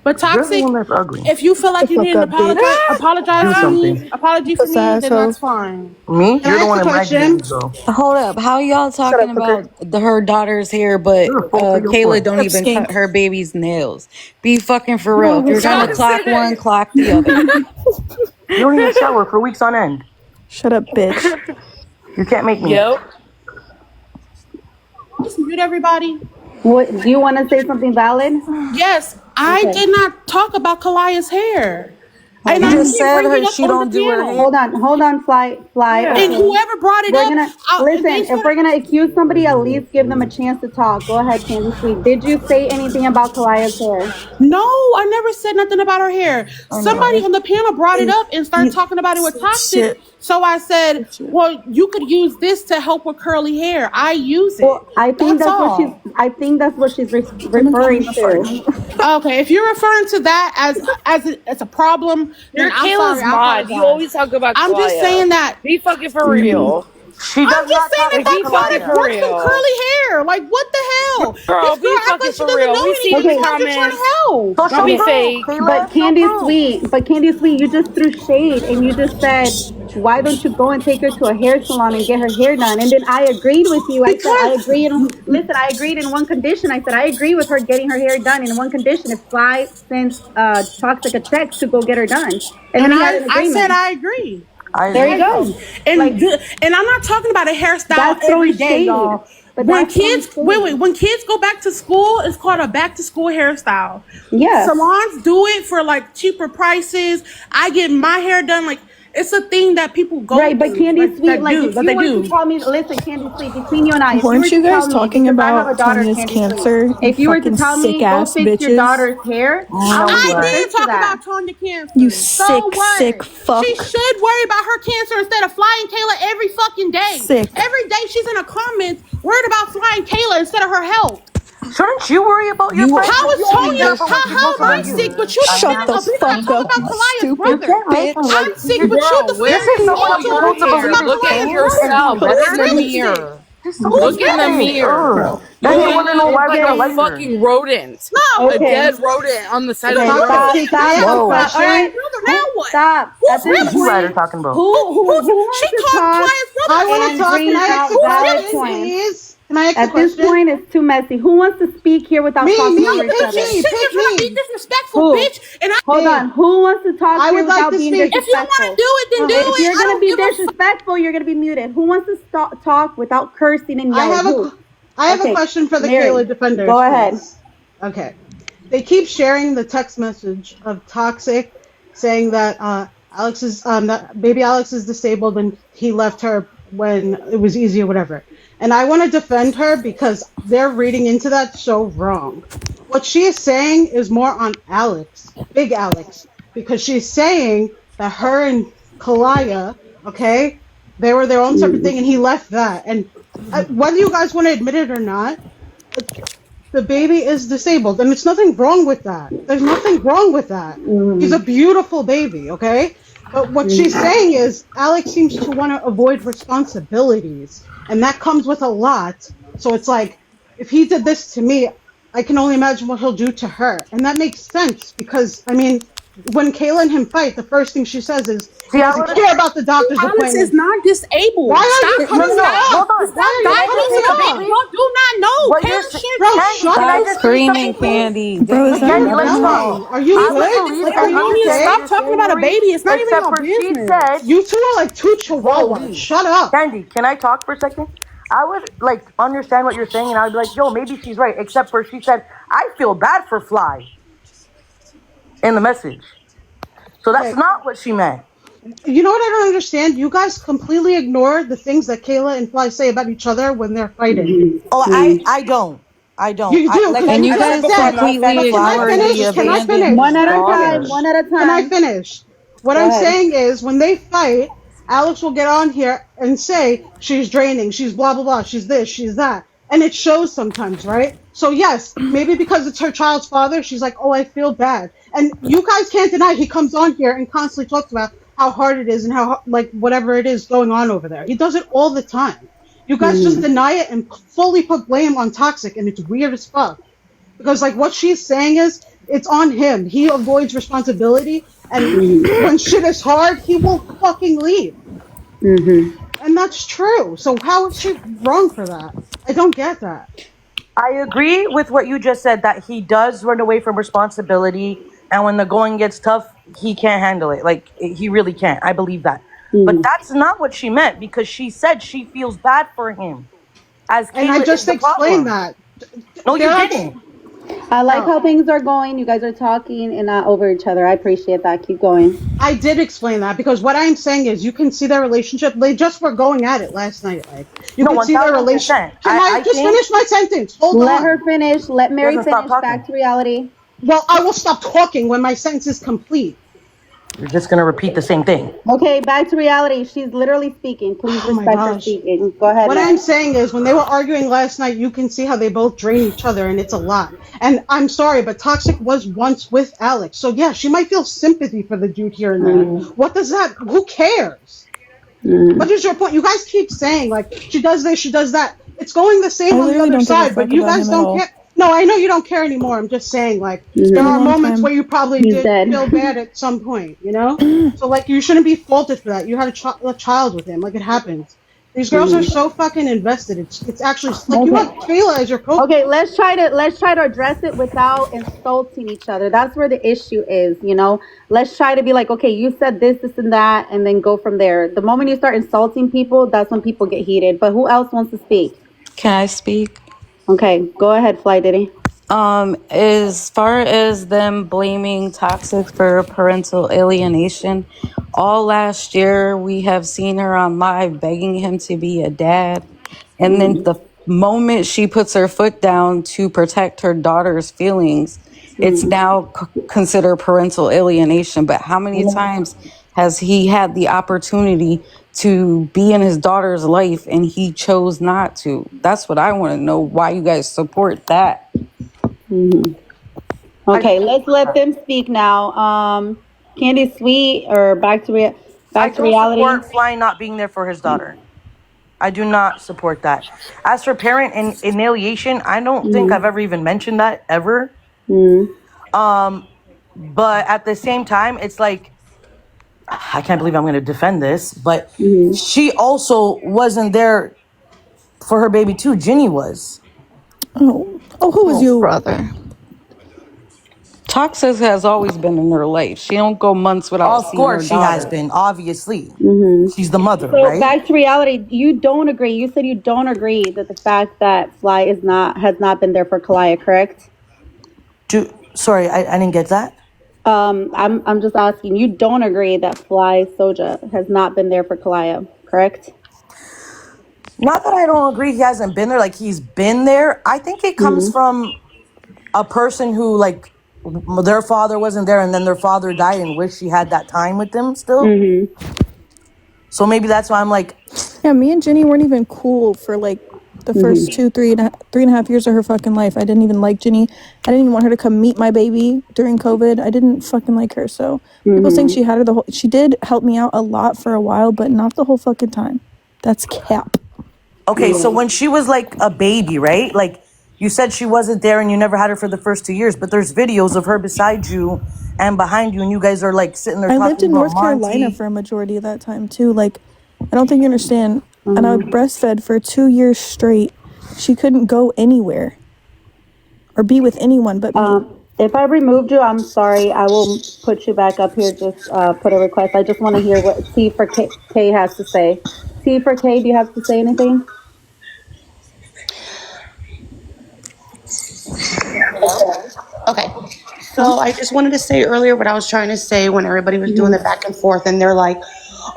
But You're the Toxic, one that's ugly. if you feel like you need an apology from me, then that's fine. Me? Can You're I the ask one a in my question? DMs, though. Hold up. How y'all talking about her daughter's hair, but You're a fool for your Kayla friend. don't even cut her baby's nails? Be fucking for real. If You you're trying to clock one, clock the other. don't even shower for weeks on end. Shut up, bitch. You can't make me. Yep. Just mute everybody. What do you want to say something valid? Yes, I did not talk about Kalaya's hair. You And I just keep said bringing it up she on the don't do her panel. hair. Hold on, fly. Yeah. And whoever brought it We're up, gonna listen. If we're gonna accuse somebody, at least give them a chance to talk. Go ahead, Candy Sweet. Did you say anything about Kalaya's hair? no, I never said nothing about her hair. Somebody on the panel brought it up and started talking about it with Toxic. So I said, well, you could use this to help with curly hair. I use it. Well, I think that's what she's. I think that's what she's referring to. Okay, if you're referring to that as a problem, You're then I'm Kayla's sorry. I mod. apologize. You always talk about I'm just Kalaya. saying that. Be fucking for real. She does I'm just not saying talk that Be that about fucking guy for wants some real. curly hair. Like, what the hell? Girl, This be girl act fucking like she for doesn't real. know We see anything. the She's just trying to comments. help. So Don't be show fake. proof, Kayla. But Candy Show proof. Sweet, you just threw shade and you just said, why don't you go and take her to a hair salon and get her hair done? And then I agreed with you. I said, I agree. Listen, I agreed in one condition. I said, I agree with her getting her hair done in one condition if Fly sends Toxic a text to go get her done. And then we had an I agreement. said I agree. There you go. And Like, and I'm not talking about a hairstyle that's every throwing day, shade. y'all. But When that's throwing kids shade. when kids go back to school, it's called a back to school hairstyle. Yeah. Salons do it for like cheaper prices. I get my hair done like it's a thing that people go Right, but through, Candy Sweet, like if you they were do. to tell me, listen, Candy Sweet, between you and I, if Weren't you you were to guys tell me, talking because I have a about daughter, Tanya's Candy cancer? Sweet, if you were to fucking tell me, sick go ass fix your bitches. daughter's hair, I I did would talk that. about Tanya cancer. You So sick, what? sick fuck. She should worry about her cancer instead of flying Kayla every fucking day. Sick. Every day she's in a comment worried about flying Kayla instead of her health. Shouldn't you worry about your friend? How is You only Tonya? care for what How people am I say you. sick? But you Shut the fuck up, you Kalaya's stupid brother. You can't make me I'm like sick, you. but you Girl, defend where This is you someone all I'm supposed to your believe hair? is Look at safe yourself. and be Look in the really mirror. Just so Look in the pathetic. mirror. Then you You want to know look why we like don't a like her. fucking rodent. No. A dead rodent on the side Okay, of the road. stop. Toxic, I have a All question. right, Now what? stop. At Who's this you guys are point, talking about? who wants She to called talk? Kalaya's brother. I want And to talk. bring Can I out ask a valid question, points. please? Can I ask a At this question? point, it's too messy. Who wants to speak here without Me, talking me, over each pick other? me. She's sitting here trying to be disrespectful, Who? bitch. And Hold on. Who wants to talk I here would like without to being speak. if you want to disrespectful? do it, then do If it. you're I gonna don't be give a disrespectful, you're gonna be muted. Who wants to talk without cursing and I yelling? have Who? a question for the Mary, Kayla defenders. go ahead. please. Okay. They keep sharing the text message of Toxic saying that that baby Alex is disabled and he left her when it was easy or whatever. And I want to defend her because they're reading into that so wrong. What she is saying is more on Alex, Big Alex, because she's saying that her and Kalaya, okay, they were their own separate thing and he left that. And whether you guys want to admit it or not, the baby is disabled, and it's nothing wrong with that. There's nothing wrong with that. He's a beautiful baby, okay? But what she's saying is Alex seems to want to avoid responsibilities, and that comes with a lot. So it's like, if he did this to me, I can only imagine what he'll do to her. And that makes sense, because, I mean, when Kayla and him fight, the first thing she says is, he doesn't care about the doctor's Alex appointment. is not disabled. Why are Stop you cutting cutting it her off. off? Hold on. Why are you Diagnosis cutting of her baby, off? you do not know. What Kayla you're should Bro, Candy, shut can I up. just say Screaming something? Candy. Bro, is that Candy, not let me normal? talk. Are you I would good? believe Are and you understand okay? what Stop you're talking saying, about a Marie, baby. It's not even except your for she business. said, You two are like two chihuahuas. Shut up. Candy, can I talk for a second? I would like understand what you're saying, and I would be like, yo, maybe she's right. Except for she said, I feel bad for Fly in the message. So that's Okay. not what she meant. You know what I don't understand? You guys completely ignore the things that Kayla and Fly say about each other when they're fighting. Oh, I don't. You do, Like because And you you just guys said. completely But can I ignored finish? the Can I abandoned finish? One at a daughter. time. One at a time. Can I finish? What Go I'm ahead. saying is, when they fight, Alex will get on here and say she's draining, she's blah blah blah, she's this, she's that, and it shows sometimes, right? So yes, maybe because it's her child's father, she's like, oh, I feel bad, and you guys can't deny he comes on here and constantly talks about how hard it is and how like whatever it is going on over there. He does it all the time. You guys just deny it and fully put blame on Toxic, and it's weird as fuck. because like what she's saying is it's on him. He avoids responsibility, and when shit is hard, he won't fucking leave. And that's true. So how is she wrong for that? I don't get that. I agree with what you just said, that he does run away from responsibility, and when the going gets tough, he can't handle it. Like, he really can't. I believe that. But that's not what she meant, because she said she feels bad for him. As Kayla And I just is the explained problem. that. No, you didn't. I like how things are going. You guys are talking and not over each other. I appreciate that. Keep going. I did explain that, because what I'm saying is you can see their relationship. They just were going at it last night. Like, you can see their relationship. Can I just finish my sentence? Hold on. Let her finish. Let Mary Doesn't stop finish. talking. Back to reality. Well, I will stop talking when my sentence is complete. You're just going to repeat the same thing. Okay, back to reality. She's literally speaking. Please respect her speaking. Go ahead. What Mary. I'm saying is when they were arguing last night, you can see how they both drain each other, and it's a lot. And I'm sorry, but Toxic was once with Alex. So yeah, she might feel sympathy for the dude here and there. What does that, who cares? What is your point? You guys keep saying, like, she does this, she does that. It's going the same on the other side, but you guys don't care. No, I know you don't care anymore. I'm just saying, like, there are moments where you probably did feel bad at some point, you know? So, like, you shouldn't be faulted for that. You had a child with him. Like, it happens. These girls are so fucking invested. It's actually, like, you have Kayla as your coach. Okay, let's try to address it without insulting each other. That's where the issue is, you know? Let's try to be like, okay, you said this, and that, and then go from there. The moment you start insulting people, that's when people get heated. But who else wants to speak? Can I speak? Okay, go ahead, Fly Diddy. As far as them blaming Toxic for parental alienation, all last year we have seen her on live begging him to be a dad. And then the moment she puts her foot down to protect her daughter's feelings, it's now considered parental alienation. But how many times has he had the opportunity to be in his daughter's life and he chose not to? That's what I want to know, why you guys support that. Okay, let's let them speak now. Candy Sweet, or back to reality. I don't support Fly not being there for his daughter. I do not support that. As for parent and alienation, I don't think I've ever even mentioned that ever. But at the same time, it's like, I can't believe I'm going to defend this, but she also wasn't there for her baby too. Ginny was. Oh, who was you? Brother. Toxic has always been in her life. She don't go months without seeing her daughter. Of course she has been, obviously. She's the mother, so right? Back to reality. You don't agree. You said you don't agree that the fact that Fly has not been there for Kalaya, correct? Sorry, I didn't get that. I'm just asking. You don't agree that Fly Soja has not been there for Kalaya, correct? Not that I don't agree he hasn't been there. Like, he's been there. I think it comes from a person who, like, their father wasn't there and then their father died and wish she had that time with them still. So maybe that's why I'm like... Yeah, me and Ginny weren't even cool for, like, the first 3 and a half years of her fucking life. I didn't even like Ginny. I didn't even want her to come meet my baby during COVID. I didn't fucking like her. So people saying she had her she did help me out a lot for a while, but not the whole fucking time. That's cap. Okay, so when she was like a baby, right? Like, you said she wasn't there and you never had her for the first 2 years, but there's videos of her beside you and behind you, and you guys are like sitting there talking about I lived in North Carolina for a majority of that time too. Like, I don't think you understand. And I breastfed for 2 years straight. She couldn't go anywhere or be with anyone but me. If I removed you, I'm sorry. I will put you back up here. Just put a request. I just want to hear what T for K has to say. T for K, do you have to say anything? Okay. So I just wanted to say earlier what I was trying to say when everybody was doing the back and forth, and they're like,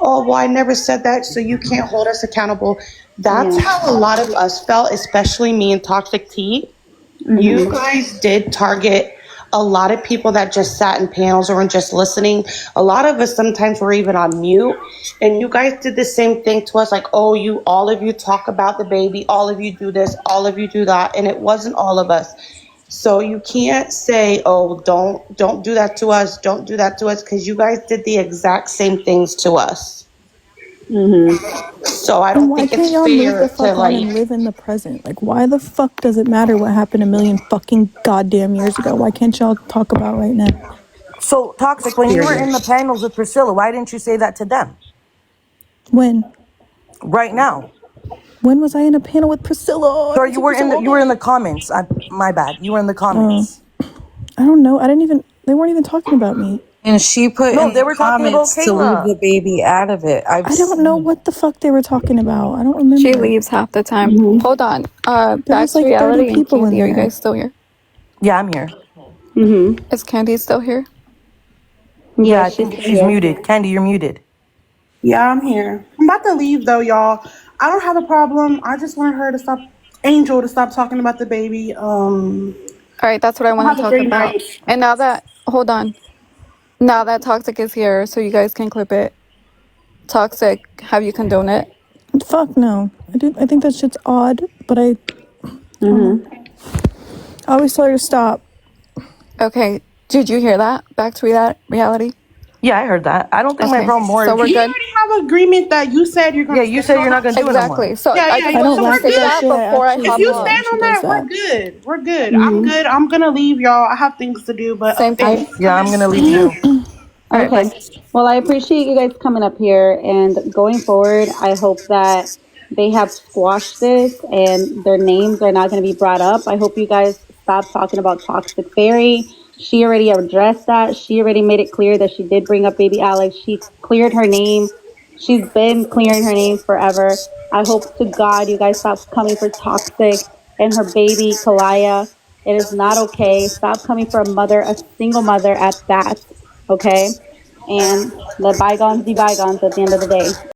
oh, well, I never said that, so you can't hold us accountable. That's how a lot of us felt, especially me and Toxic T. You guys did target a lot of people that just sat in panels or were just listening. A lot of us sometimes were even on mute, and you guys did the same thing to us, like, oh, all of you talk about the baby, all of you do this, all of you do that, and it wasn't all of us. So you can't say, oh, don't do that to us, don't do that to us, because you guys did the exact same things to us. So I And don't why think can't it's y'all move the fair to fuck on like. and live in the present? Like, why the fuck does it matter what happened a million fucking goddamn years ago? Why can't y'all talk about right now? So Toxic, when you were in the panels with Priscilla, why didn't you say that to them? When? Right now. When was I in a panel with Priscilla? I Or don't you see were in Priscilla the all you were in day. the comments. My bad. You were in the Oh, comments. I don't know. I didn't even, they weren't even talking about me. And she put No, in they the were talking about comments to leave Kayla. the baby out of it. I've I don't know seen. what the fuck they were talking about. I don't She remember. leaves half the time. Hold on. There Back was to like 30 reality and people in Candy. Are you there. guys still here? Yeah, I'm here. Is Candy still here? Yeah, Yeah, I she's think she's here. muted. Candy, you're muted. Yeah, I'm here. I'm about to leave though, y'all. I don't have a problem. I just want her to stop, Angel, to stop talking about the baby. All right, that's what I want Have to a talk great about. night. And now that, hold on. Now that Toxic is here, so you guys can clip it. Toxic, have you condoned it? Fuck no. I think that shit's odd, but I don't know. I always tell her to stop. Okay, did you hear that? Back to reality? Yeah, I heard that. I don't think my Okay, problem so more. we're We good? already have agreement that you said you're Yeah, gonna you stand said on you're not that. gonna do it no more. Exactly. So Yeah, I yeah, just I yeah. don't wanted So to we're laugh at say that good. that shit. I before I actually If hop you hate it when off. stand she on does that, we're that. good. We're good. I'm good. I'm gonna leave, y'all. I have things to do, but Same thank thing. you for Yeah, I'm coming. gonna leave too. All right, Okay. bye. Well, I appreciate you guys coming up here and going forward. I hope that they have squashed this and their names are not going to be brought up. I hope you guys stop talking about Toxic Fairy. She already addressed that. She already made it clear that she did bring up baby Alex. She cleared her name. She's been clearing her name forever. I hope to God you guys stop coming for Toxic and her baby Kalaya. It is not okay. Stop coming for a mother, a single mother at that. Okay? And let bygones be bygones at the end of the day.